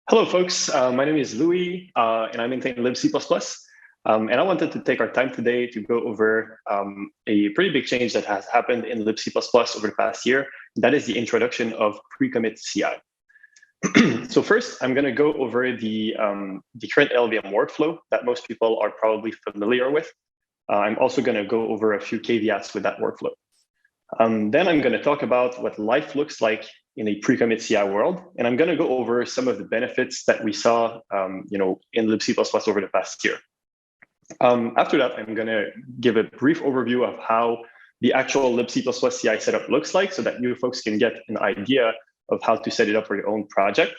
Hello, folks. My name is Louis, and I maintain Libc++. And I wanted to take our time today to go over a pretty big change that has happened in Libc++ over the past year. That is the introduction of pre-commit CI. So first, I'm going to go over the current LLVM workflow that most people are probably familiar with. I'm also going to go over a few caveats with that workflow. Then I'm going to talk about what life looks like in a pre-commit CI world, and I'm going to go over some of the benefits that we saw, in Libc++ over the past year. After that, I'm going to give a brief overview of how the actual Libc++ CI setup looks like, so that you folks can get an idea of how to set it up for your own project.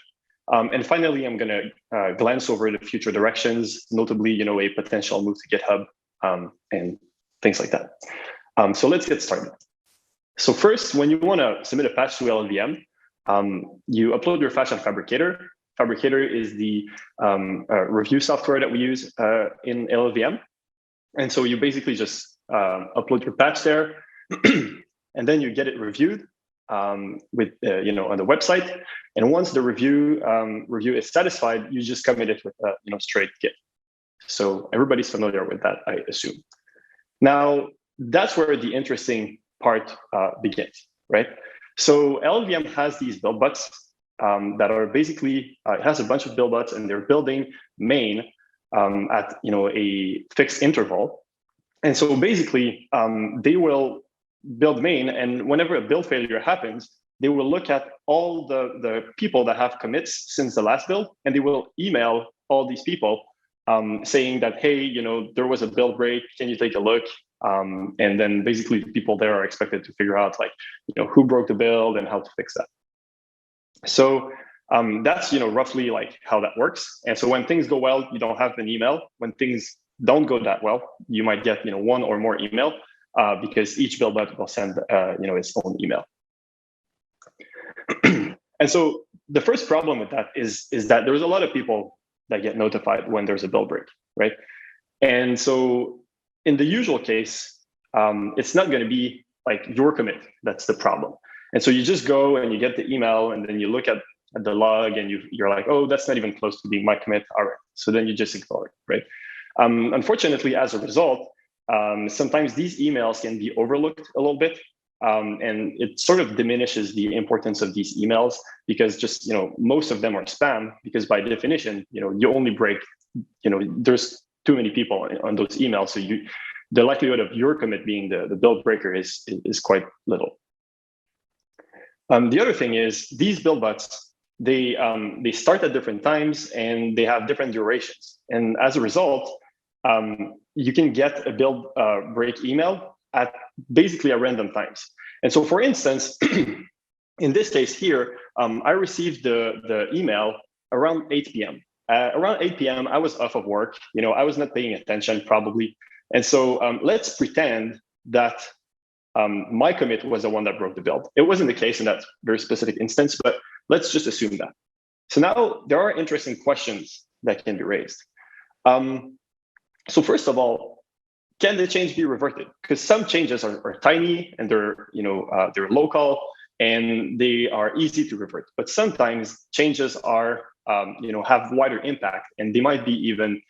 And finally, I'm going to glance over the future directions, notably, a potential move to GitHub and things like that. So let's get started. So first, when you want to submit a patch to LLVM, you upload your patch on Phabricator. Phabricator is the review software that we use in LLVM. And so you basically just upload your patch there, and then you get it reviewed with on the website. And once the review is satisfied, you just commit it with straight Git. So everybody's familiar with that, I assume. Now, that's where the interesting part begins, right? So LLVM has these build bots that are basically, it has a bunch of build bots, and they're building main at a fixed interval. And so basically, they will build main, and whenever a build failure happens, they will look at all the people that have commits since the last build, and they will email all these people saying that, hey, there was a build break, can you take a look? And then basically people there are expected to figure out who broke the build and how to fix that. So that's roughly how that works. And so when things go well, you don't have an email. When things don't go that well, you might get one or more email because each build bot will send its own email. And so the first problem with that is that there's a lot of people that get notified when there's a build break, right? And so in the usual case, it's not going to be your commit that's the problem. And so you just go and you get the email, and then you look at the log, and you're like, oh, that's not even close to being my commit. All right. So then you just ignore it, right? Unfortunately, as a result, sometimes these emails can be overlooked a little bit. And it sort of diminishes the importance of these emails because just, most of them are spam because by definition, you only break, there's too many people on those emails. So the likelihood of your commit being the build breaker is quite little. The other thing is these build bots, they start at different times and they have different durations. And as a result, you can get a build break email at basically at random times. And so for instance, in this case here, I received the email around 8 p.m. Around 8 p.m., I was off of work. I was not paying attention probably. And so let's pretend that my commit was the one that broke the build. It wasn't the case in that very specific instance, but let's just assume that. So now there are interesting questions that can be raised. So first of all, can the change be reverted? Because some changes are tiny and they're local and they are easy to revert. But sometimes changes are have wider impact, and they might be even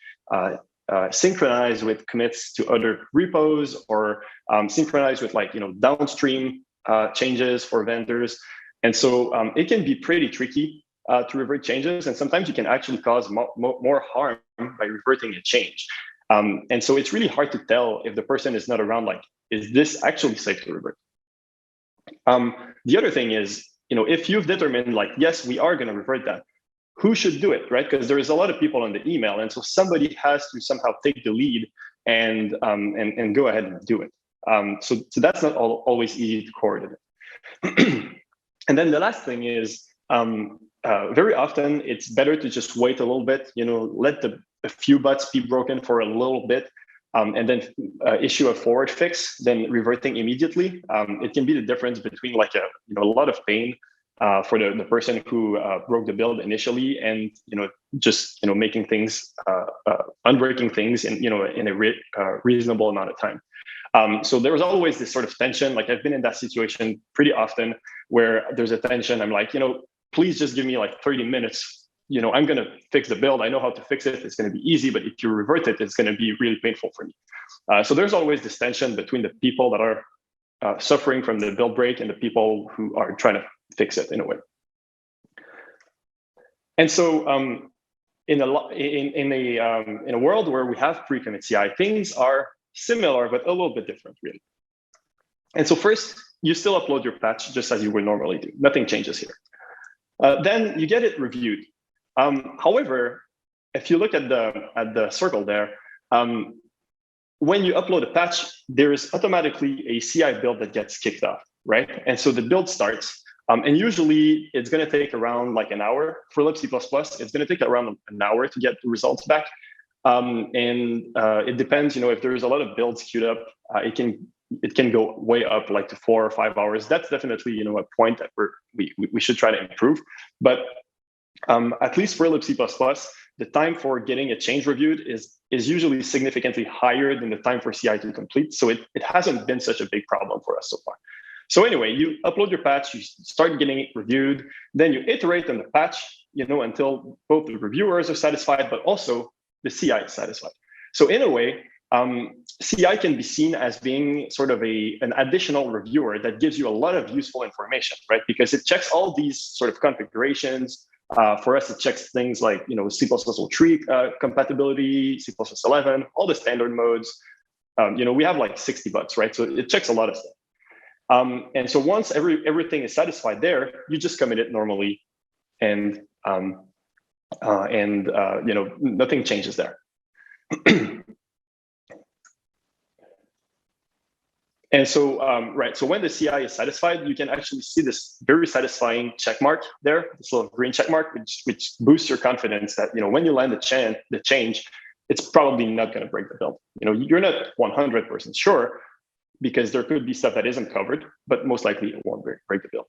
synchronized with commits to other repos or synchronized with downstream changes for vendors. And so it can be pretty tricky to revert changes, and sometimes you can actually cause more harm by reverting a change. And so it's really hard to tell if the person is not around, is this actually safe to revert? The other thing is, if you've determined yes, we are going to revert that, who should do it, right? Because there is a lot of people on the email. And so somebody has to somehow take the lead and go ahead and do it. So that's not always easy to coordinate. And then the last thing is, very often it's better to just wait a little bit, let a few bots be broken for a little bit, and then issue a forward fix, then reverting immediately. It can be the difference between a lot of pain for the person who broke the build initially, and just making things unbreaking things in a reasonable amount of time. So there was always this sort of tension. I've been in that situation pretty often where there's a tension. I'm like, please just give me 30 minutes I'm going to fix the build. I know how to fix it. It's going to be easy. But if you revert it, it's going to be really painful for me. So there's always this tension between the people that are suffering from the build break and the people who are trying to fix it in a way. And so in a world where we have pre-commit CI, things are similar, but a little bit different, really. And so first, you still upload your patch just as you would normally do. Nothing changes here. Then you get it reviewed. However, if you look at the circle there, when you upload a patch, there is automatically a CI build that gets kicked off, right? And so the build starts. And usually it's going to take around like an hour for Libc. It's going to take around an hour to get the results back. And it depends, if there's a lot of builds queued up, it can go way up like to 4 or 5 hours. That's definitely, a point that we should try to improve. But at least for Libc++, the time for getting a change reviewed is usually significantly higher than the time for CI to complete. So it hasn't been such a big problem for us so far. So anyway, you upload your patch, you start getting it reviewed, then you iterate on the patch, until both the reviewers are satisfied, but also the CI is satisfied. So in a way, CI can be seen as being sort of an additional reviewer that gives you a lot of useful information, right? Because it checks all these sort of configurations. For us, it checks things like, C++03 compatibility, C++11, all the standard modes. We have like 60 bucks, right? So it checks a lot of stuff. And so once everything is satisfied there, you just commit it normally, and nothing changes there. And so, right, so when the CI is satisfied, you can actually see this very satisfying check mark there, this little green check mark, which boosts your confidence that, when you land the change, it's probably not going to break the build. You're not 100% sure, because there could be stuff that isn't covered, but most likely it won't break the build.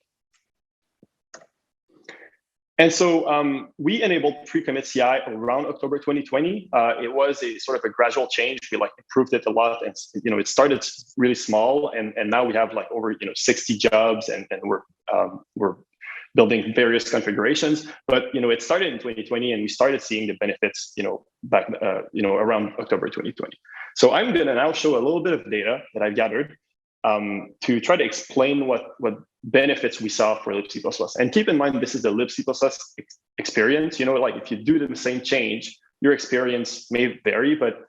And so we enabled pre-commit CI around October 2020. It was a sort of a gradual change. We improved it a lot, and it started really small, and now we have over 60 jobs, and we're building various configurations. But it started in 2020, and we started seeing the benefits back around October 2020. So I'm going to now show a little bit of data that I've gathered to try to explain what benefits we saw for Libc++. And keep in mind, this is the Libc++ experience. If you do the same change, your experience may vary, but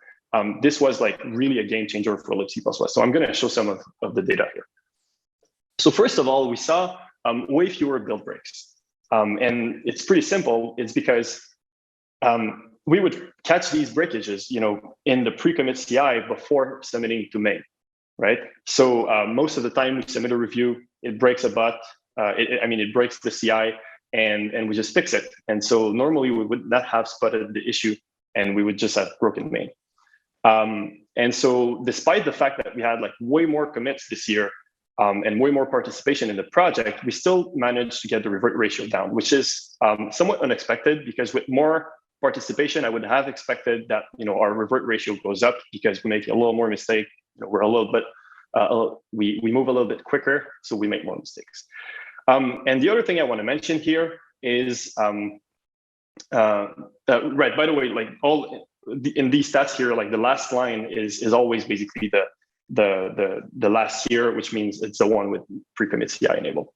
this was really a game changer for Libc++. So I'm going to show some of the data here. So first of all, we saw way fewer build breaks. And it's pretty simple. It's because we would catch these breakages, in the pre-commit CI before submitting to main, right? So most of the time we submit a review, it breaks a butt. It breaks the CI, and we just fix it. And so normally we would not have spotted the issue, and we would just have broken main. And so despite the fact that we had way more commits this year and way more participation in the project, we still managed to get the revert ratio down, which is somewhat unexpected, because with more participation, I would have expected that our revert ratio goes up because we make a little more mistake. We're a little bit we move a little bit quicker, so we make more mistakes. And the other thing I want to mention here is right. By the way, in these stats here, the last line is always basically the last year, which means it's the one with pre-commit CI enabled.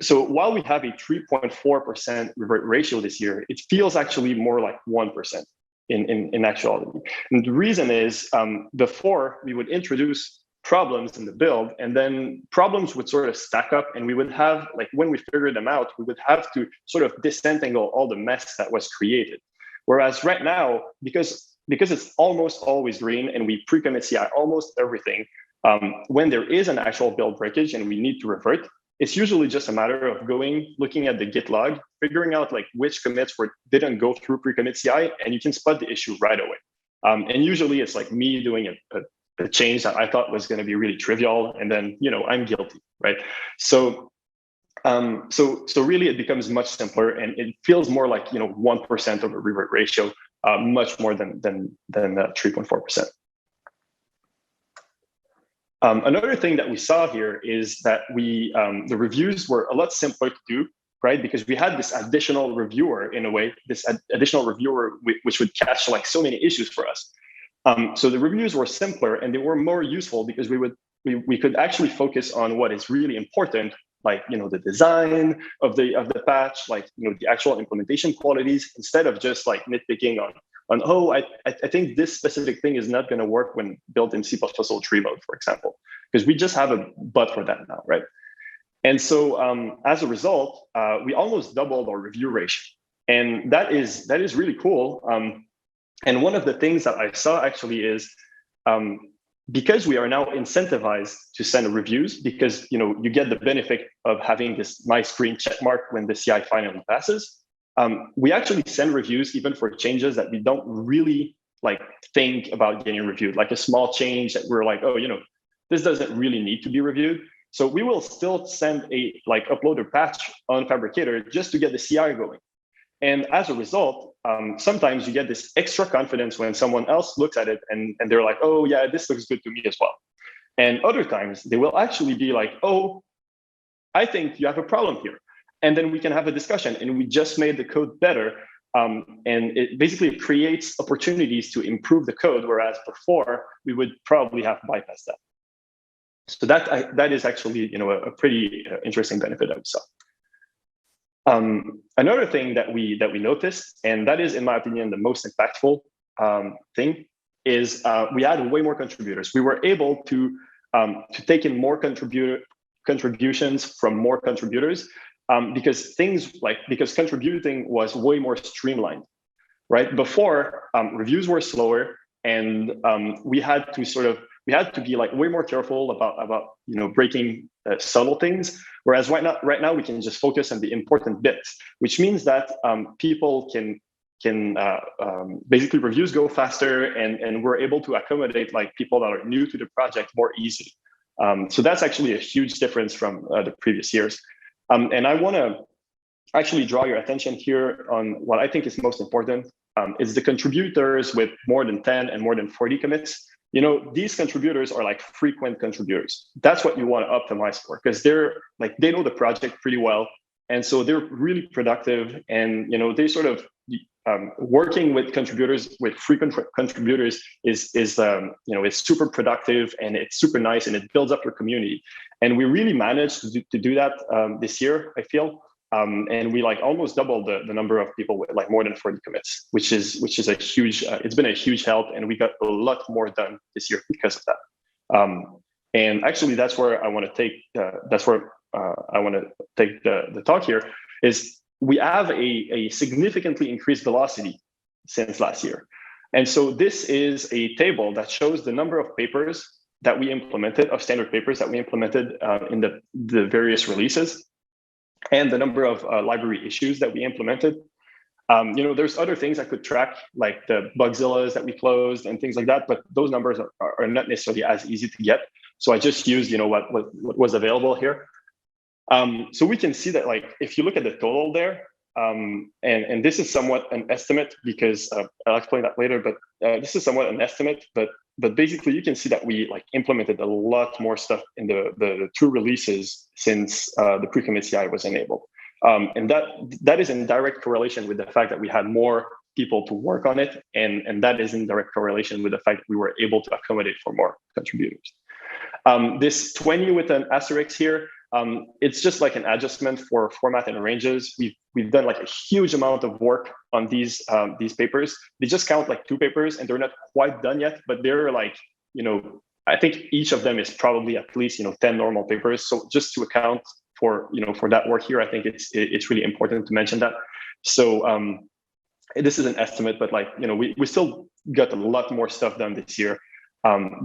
So while we have a 3.4% revert ratio this year, it feels actually more like 1% in actuality. And the reason is before we would introduce problems in the build, and then problems would sort of stack up, and we would have, when we figured them out, we would have to sort of disentangle all the mess that was created. Whereas right now, because it's almost always green and we pre-commit CI almost everything, when there is an actual build breakage and we need to revert, it's usually just a matter of looking at the Git log, figuring out which commits didn't go through pre-commit CI, and you can spot the issue right away. And usually it's me doing a change that I thought was going to be really trivial, and then I'm guilty, right? So really it becomes much simpler, and it feels more like 1% of a revert ratio, much more than 3.4%. Another thing that we saw here is that the reviews were a lot simpler to do right? Because we had this additional reviewer in a way, this additional reviewer which would catch like so many issues for us. So the reviews were simpler and they were more useful because we could actually focus on what is really important, like the design of the patch, like the actual implementation qualities, instead of just like nitpicking on oh, I think this specific thing is not going to work when built in C++03 mode, for example, because we just have a bug for that now, right? And so as a result, we almost doubled our review ratio, and that is really cool. And one of the things that I saw actually is because we are now incentivized to send reviews, because you get the benefit of having this nice green check mark when the CI finally passes. We actually send reviews even for changes that we don't really like think about getting reviewed, like a small change that we're like, oh, this doesn't really need to be reviewed. So we will still send upload a patch on Phabricator just to get the CI going. And as a result, sometimes you get this extra confidence when someone else looks at it and they're like, oh yeah, this looks good to me as well. And other times they will actually be like, oh, I think you have a problem here. And then we can have a discussion, and we just made the code better. And it basically creates opportunities to improve the code, whereas before we would probably have bypassed that. So that is actually a pretty interesting benefit that we saw. Another thing that we noticed, and that is in my opinion the most impactful thing, is we had way more contributors. We were able to take in more contributions from more contributors because contributing was way more streamlined, right? Before reviews were slower, and we had to be like way more careful about breaking subtle things. Whereas right now we can just focus on the important bits, which means that people can basically reviews go faster, and we're able to accommodate like people that are new to the project more easily. So that's actually a huge difference from the previous years. And I want to actually draw your attention here on what I think is most important. Is the contributors with more than 10 and more than 40 commits. These contributors are like frequent contributors. That's what you want to optimize for, because they know the project pretty well, and so they're really productive. And they sort of working with contributors, with frequent contributors, is super productive, and it's super nice, and it builds up your community. And we really managed to do that this year, I feel. And we almost doubled the number of people with more than 40 commits, which is a huge. It's been a huge help, and we got a lot more done this year because of that. And actually, that's where I want to take. The talk here. Is we have a significantly increased velocity since last year, and so this is a table that shows the number of papers that we implemented, of standard papers that we implemented in the various releases, and the number of library issues that we implemented. There's other things I could track, like the Bugzillas that we closed and things like that, but those numbers are not necessarily as easy to get. So I just used, what was available here. So we can see that, if you look at the total there, and this is somewhat an estimate because I'll explain that later, but this is somewhat an estimate, but basically you can see that we implemented a lot more stuff in the two releases since the pre-commit CI was enabled. And that is in direct correlation with the fact that we had more people to work on it, and that is in direct correlation with the fact that we were able to accommodate for more contributors. This 20 with an asterisk here, it's just like an adjustment for format and ranges. We've done a huge amount of work on these papers. They just count 2 papers, and they're not quite done yet, but they're I think each of them is probably at least 10 normal papers. So just to account for for that work here, I think it's really important to mention that. So this is an estimate, but we still got a lot more stuff done this year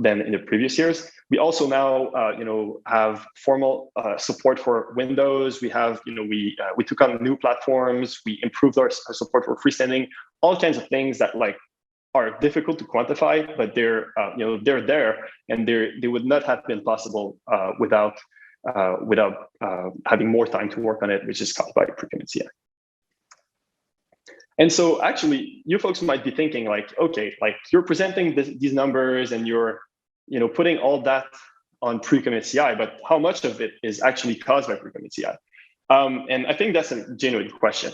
than in the previous years. We also now have formal support for Windows. We have we took on new platforms. We improved our support for freestanding. All kinds of things that are difficult to quantify, but they're they're there, and they would not have been possible without having more time to work on it, which is caused by pre-commit CI. And so actually, you folks might be thinking okay, you're presenting these numbers and you're putting all that on pre-commit CI, but how much of it is actually caused by pre-commit CI? And I think that's a genuine question.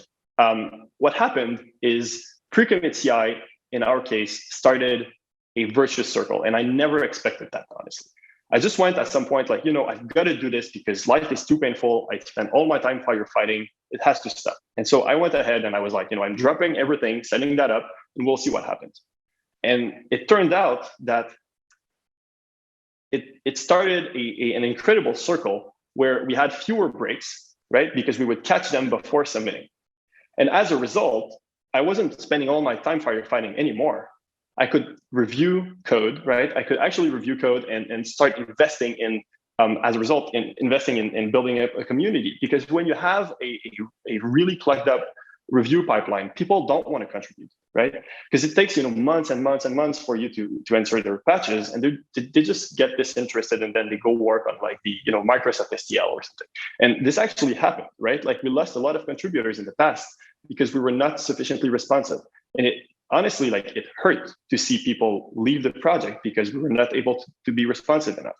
What happened is pre-commit CI, in our case, started a virtuous circle. And I never expected that, honestly. I just went at some point like, I've got to do this because life is too painful. I spend all my time firefighting. It has to stop. And so I went ahead and I was like, I'm dropping everything, setting that up, and we'll see what happens. And it turned out that it started an incredible circle where we had fewer breaks, right? Because we would catch them before submitting. And as a result, I wasn't spending all my time firefighting anymore. I could review code, right? I could actually review code and start investing in, as a result, investing in building up a community. Because when you have a really plugged up review pipeline, people don't want to contribute, right? Because it takes months and months and months for you to answer their patches, and they just get disinterested, and then they go work on like the Microsoft STL or something. And this actually happened, right? Like we lost a lot of contributors in the past because we were not sufficiently responsive, and it honestly, like it hurt to see people leave the project because we were not able to be responsive enough.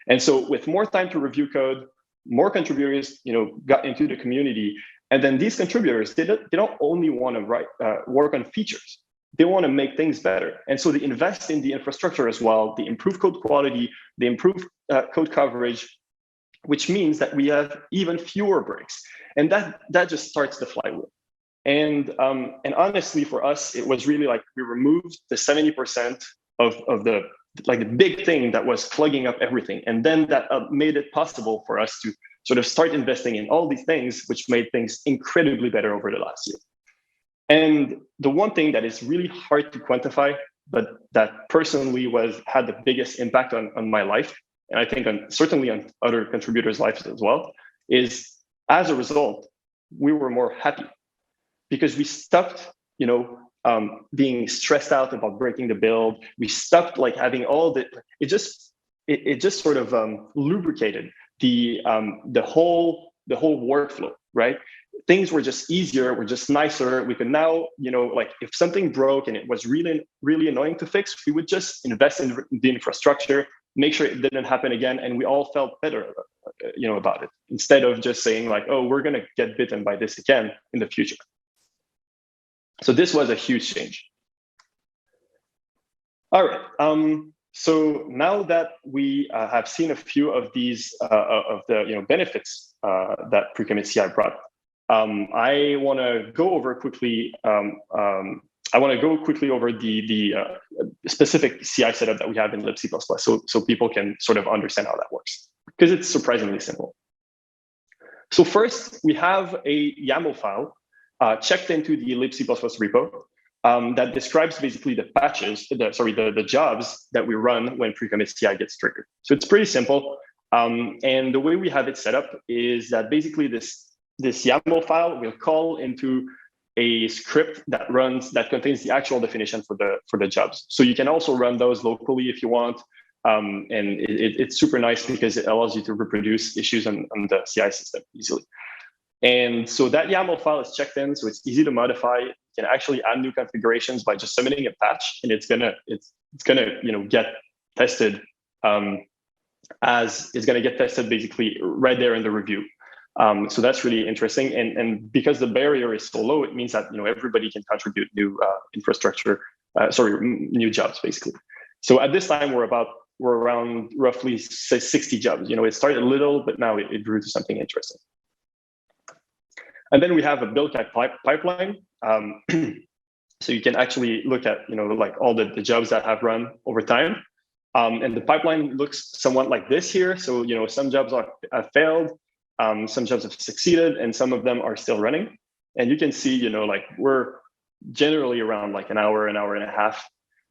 And so with more time to review code, more contributors, got into the community. And then these contributors, they don't only want to work on features. They want to make things better. And so they invest in the infrastructure as well. They improve code quality, they improve code coverage, which means that we have even fewer breaks. And that just starts the flywheel. And honestly, for us, it was really like we removed the 70% of the big thing that was plugging up everything. And then that made it possible for us to sort of start investing in all these things, which made things incredibly better over the last year. And the one thing that is really hard to quantify, but that personally had the biggest impact on my life, and I think certainly on other contributors' lives as well, is as a result, we were more happy. Because we stopped, being stressed out about breaking the build. We stopped like having all the. It just sort of lubricated the whole workflow, right? Things were just easier, were just nicer. We could now, like if something broke and it was really really annoying to fix, we would just invest in the infrastructure, make sure it didn't happen again, and we all felt better, about it. Instead of just saying like, oh, we're gonna get bitten by this again in the future. So this was a huge change. All right. So now that we have seen a few of these of the benefits that pre-commit CI brought, I want to go over quickly. I want to go quickly over the specific CI setup that we have in libc++, so people can sort of understand how that works, because it's surprisingly simple. So first, we have a YAML file checked into the libc++ repo that describes basically the patches, the jobs that we run when pre-commit CI gets triggered. So it's pretty simple. And the way we have it set up is that basically this YAML file will call into a script that contains the actual definition for the jobs. So you can also run those locally if you want. And it's super nice because it allows you to reproduce issues on the CI system easily. And so that YAML file is checked in, so it's easy to modify. You can actually add new configurations by just submitting a patch, and it's gonna get tested as it's gonna get tested basically right there in the review. So that's really interesting, and because the barrier is so low, it means that everybody can contribute new new jobs basically. So at this time we're around roughly 60 jobs. It started a little, but now it grew to something interesting. And then we have a build-cat pipeline. So you can actually look at, like all the jobs that have run over time. And the pipeline looks somewhat like this here. So, some jobs have failed, some jobs have succeeded, and some of them are still running. And you can see, like we're generally around like an hour and a half.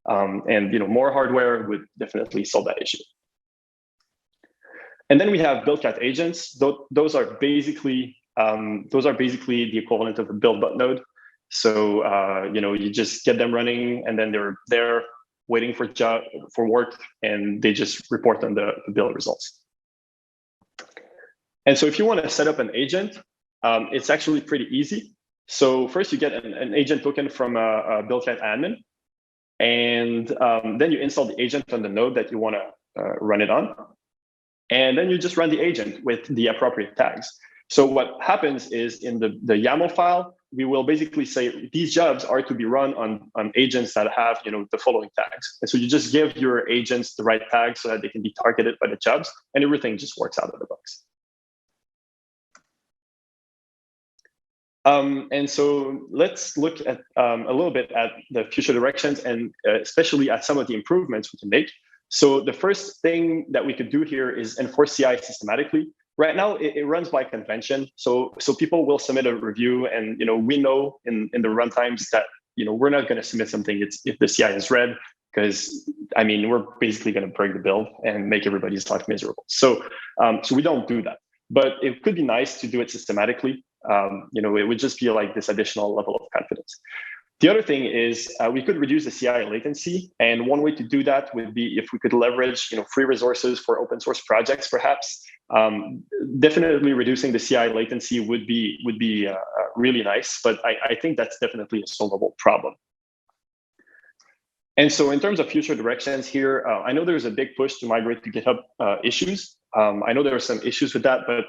And, more hardware would definitely solve that issue. And then we have build-cat agents. Those are basically the equivalent of a build but node. So you just get them running, and then they're there waiting for work, and they just report on the build results. And so if you want to set up an agent, it's actually pretty easy. So first you get an agent token from a build-cat admin, and then you install the agent on the node that you want to run it on. And then you just run the agent with the appropriate tags. So what happens is in the YAML file, we will basically say these jobs are to be run on agents that have the following tags. And so you just give your agents the right tags so that they can be targeted by the jobs, and everything just works out of the box. And so let's look at a little bit at the future directions, and especially at some of the improvements we can make. So the first thing that we could do here is enforce CI systematically. Right now, it runs by convention. So people will submit a review, and we know in the runtimes that we're not going to submit something if the CI is red, because we're basically going to break the build and make everybody's life miserable. So we don't do that. But it could be nice to do it systematically. It would just be like this additional level of confidence. The other thing is we could reduce the CI latency, and one way to do that would be if we could leverage free resources for open source projects, perhaps. Definitely reducing the CI latency would be really nice, but I think that's definitely a solvable problem. And so in terms of future directions here, I know there's a big push to migrate to GitHub issues. I know there are some issues with that, but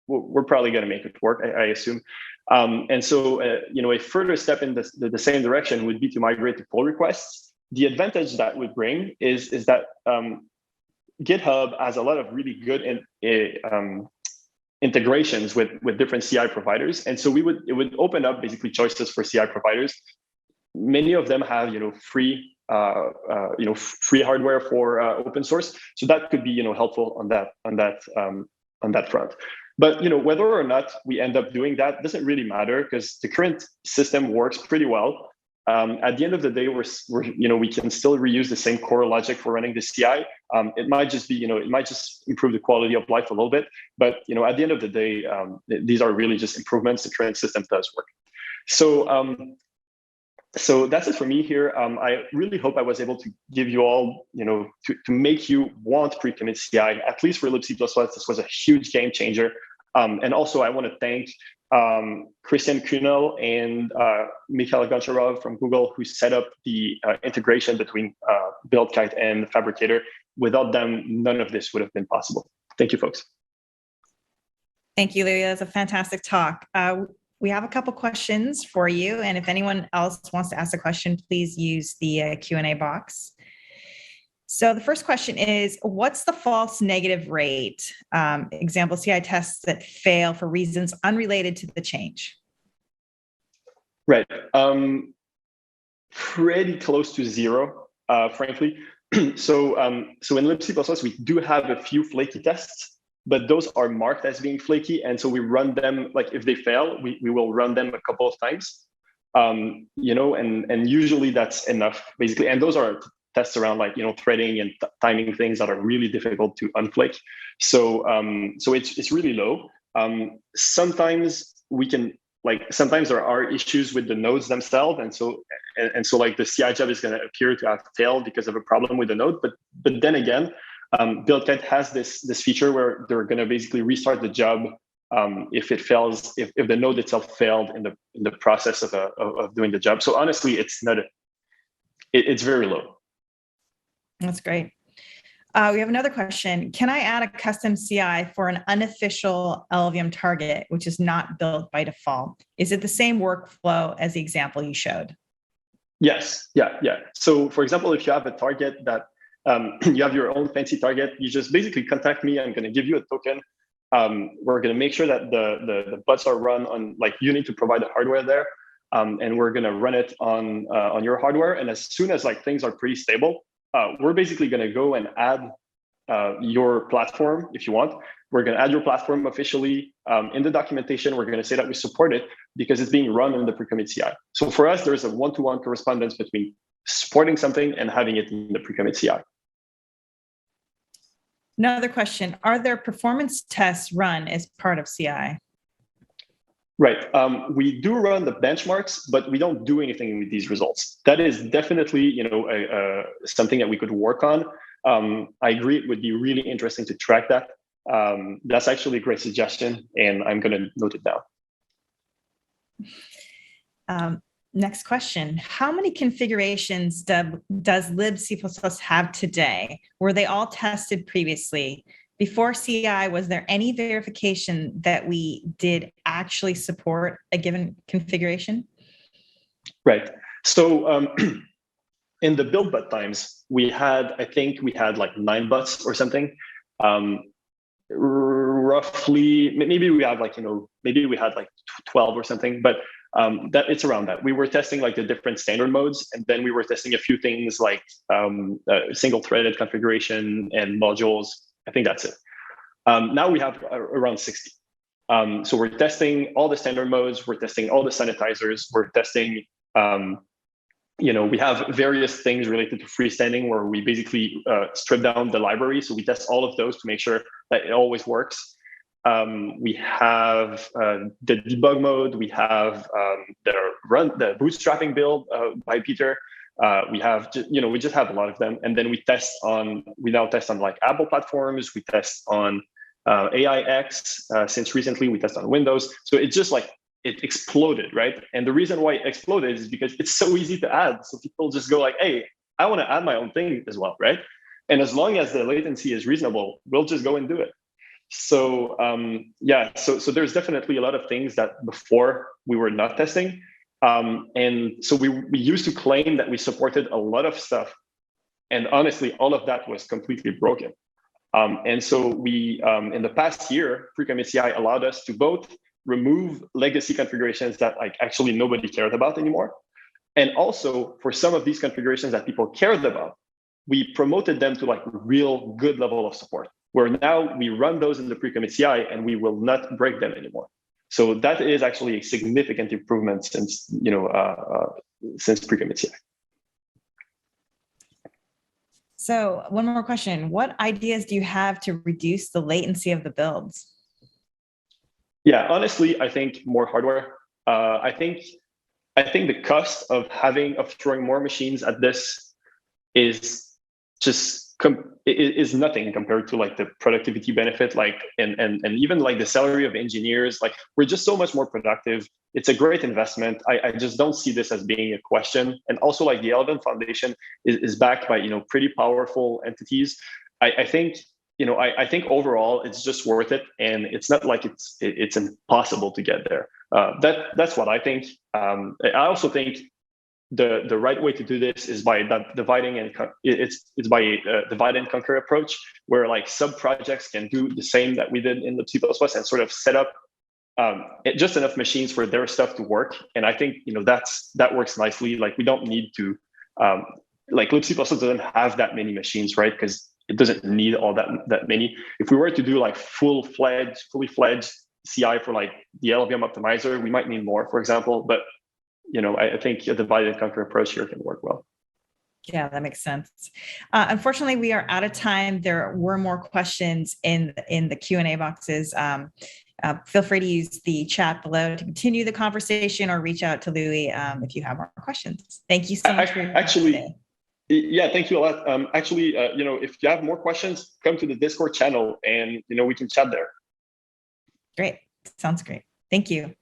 we're probably going to make it work, I assume. And so a further step in the same direction would be to migrate to pull requests. The advantage that would bring is that GitHub has a lot of really good integrations with different CI providers, and so it would open up basically choices for CI providers. Many of them have free free hardware for open source, so that could be helpful on that front. But whether or not we end up doing that doesn't really matter, because the current system works pretty well. At the end of the day, we can still reuse the same core logic for running the CI. It might just be it might just improve the quality of life a little bit, but at the end of the day, these are really just improvements. The current system does work. So that's it for me here. I really hope I was able to give you all, to make you want pre-commit CI, at least for libc++. This was a huge game changer. And also I want to thank Christian Kunel and Mikhail Goncharov from Google, who set up the integration between BuildKite and Phabricator. Without them, none of this would have been possible. Thank you, folks. Thank you, Louis. That was a fantastic talk. We have a couple questions for you, and if anyone else wants to ask a question, please use the Q&A box. So the first question is, what's the false negative rate? Example, CI tests that fail for reasons unrelated to the change. Right. Pretty close to zero, frankly. So in libc++, we do have a few flaky tests, but those are marked as being flaky. And so we run them, like if they fail, we will run them a couple of times, and usually that's enough, basically. And those are tests around threading and timing things that are really difficult to unflake. So it's really low. Sometimes we can, sometimes there are issues with the nodes themselves. And so the CI job is going to appear to have failed because of a problem with the node. But then again, BuildKite has this feature where they're going to basically restart the job if it fails, if the node itself failed in the process of doing the job. So honestly, it's very low. That's great. We have another question. Can I add a custom CI for an unofficial LLVM target, which is not built by default? Is it the same workflow as the example you showed? Yes. Yeah. So for example, if you have a target that you have your own fancy target, you just basically contact me. I'm going to give you a token. We're going to make sure that the bots are run on, you need to provide the hardware there. And we're going to run it on your hardware. And as soon as things are pretty stable, we're basically going to go and add your platform if you want. We're going to add your platform officially in the documentation. We're going to say that we support it because it's being run in the pre-commit CI. So for us, there's a one-to-one correspondence between supporting something and having it in the pre-commit CI. Another question, are there performance tests run as part of CI? Right. We do run the benchmarks, but we don't do anything with these results. That is definitely, something that we could work on. I agree, it would be really interesting to track that. That's actually a great suggestion, and I'm going to note it down. Next question. How many configurations does libc++ have today? Were they all tested previously? before CI, was there any verification that we did actually support a given configuration? Right. So in the build but times, I think we had like 9 buts or something. Roughly, maybe we had like, maybe we had like 12 or something, but that it's around that. We were testing like the different standard modes, and then we were testing a few things like single threaded configuration and modules. I think that's it. Now we have around 60. So we're testing all the standard modes, we're testing all the sanitizers, we're testing, we have various things related to freestanding where we basically strip down the library. So we test all of those to make sure that it always works. We have the debug mode. We have the bootstrapping build by Peter. We have, we just have a lot of them. And then we now test on like Apple platforms. We test on AIX. Since recently, we test on Windows. So it's just like, it exploded, right? And the reason why it exploded is because it's so easy to add. So people just go like, hey, I want to add my own thing as well, right? And as long as the latency is reasonable, we'll just go and do it. So so there's definitely a lot of things that before we were not testing. And so we used to claim that we supported a lot of stuff. And honestly, all of that was completely broken. And so we, in the past year, pre-commit CI allowed us to both remove legacy configurations that like actually nobody cared about anymore. And also for some of these configurations that people cared about, we promoted them to like real good level of support, where now we run those in the pre-commit CI and we will not break them anymore. So that is actually a significant improvement since, since pre-commit CI. So one more question. What ideas do you have to reduce the latency of the builds? Yeah, honestly, I think more hardware. I think the cost of throwing more machines at this is just is nothing compared to like the productivity benefit, like and even like the salary of engineers. Like we're just so much more productive. It's a great investment. I just don't see this as being a question. And also like the LLVM Foundation is backed by pretty powerful entities. I think I think overall it's just worth it, and it's not like it's impossible to get there. That's what I think. I also think the right way to do this is by dividing and it's by a divide and conquer approach, where like sub projects can do the same that we did in the C++ and sort of set up just enough machines for their stuff to work. And I think that works nicely. Like we don't need to like libc+ doesn't have that many machines, right? Because it doesn't need all that many. If we were to do like fully fledged CI for like the LLVM optimizer, we might need more, for example. But I think a divide and conquer approach here can work well. Yeah, that makes sense. Unfortunately, we are out of time. There were more questions in the Q&A boxes. Feel free to use the chat below to continue the conversation, or reach out to Louis if you have more questions. Thank you so much for your time today. Yeah, thank you a lot. If you have more questions, come to the Discord channel and we can chat there. Great. Sounds great. Thank you.